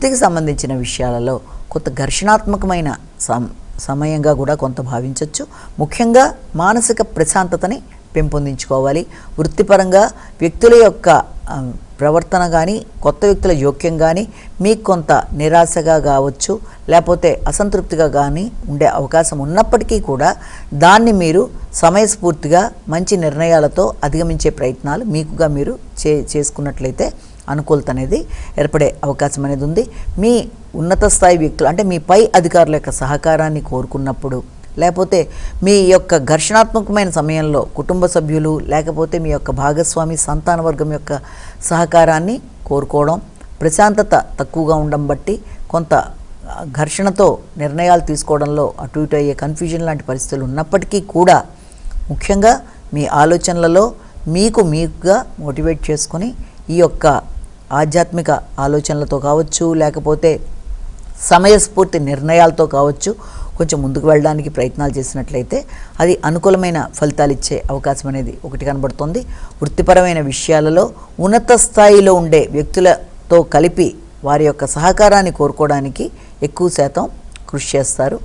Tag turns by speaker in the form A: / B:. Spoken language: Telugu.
A: వృత్తికి సంబంధించిన విషయాలలో కొంత ఘర్షణాత్మకమైన సమయంగా కూడా కొంత భావించవచ్చు. ముఖ్యంగా మానసిక ప్రశాంతతని పెంపొందించుకోవాలి. వృత్తిపరంగా వ్యక్తుల యొక్క ప్రవర్తన కానీ, కొత్త వ్యక్తుల జోక్యం కానీ మీకు కొంత నిరాశగా కావచ్చు, లేకపోతే అసంతృప్తిగా కానీ ఉండే అవకాశం ఉన్నప్పటికీ కూడా దాన్ని మీరు సమయస్ఫూర్తిగా మంచి నిర్ణయాలతో అధిగమించే ప్రయత్నాలు మీకుగా మీరు చేసుకున్నట్లయితే అనుకూలత అనేది ఏర్పడే అవకాశం అనేది ఉంది. మీ ఉన్నత స్థాయి వ్యక్తులు అంటే మీ పై అధికారుల యొక్క సహకారాన్ని కోరుకున్నప్పుడు, లేకపోతే మీ యొక్క ఘర్షణాత్మకమైన సమయంలో కుటుంబ సభ్యులు లేకపోతే మీ యొక్క భాగస్వామి సంతాన వర్గం యొక్క సహకారాన్ని కోరుకోవడం, ప్రశాంతత తక్కువగా ఉండడం బట్టి కొంత ఘర్షణతో నిర్ణయాలు తీసుకోవడంలో అటు ఇటు అయ్యే కన్ఫ్యూజన్ లాంటి పరిస్థితులు ఉన్నప్పటికీ కూడా ముఖ్యంగా మీ ఆలోచనలలో మీకుగా మోటివేట్ చేసుకొని ఈ యొక్క ఆధ్యాత్మిక ఆలోచనలతో కావచ్చు, లేకపోతే సమయస్ఫూర్తి నిర్ణయాలతో కావచ్చు కొంచెం ముందుకు వెళ్ళడానికి ప్రయత్నాలు చేసినట్లయితే అది అనుకూలమైన ఫలితాలు ఇచ్చే అవకాశం అనేది ఒకటి కనబడుతుంది. వృత్తిపరమైన విషయాలలో ఉన్నత స్థాయిలో ఉండే వ్యక్తులతో కలిపి వారి యొక్క సహకారాన్ని కోరుకోవడానికి ఎక్కువ శాతం కృషి చేస్తారు.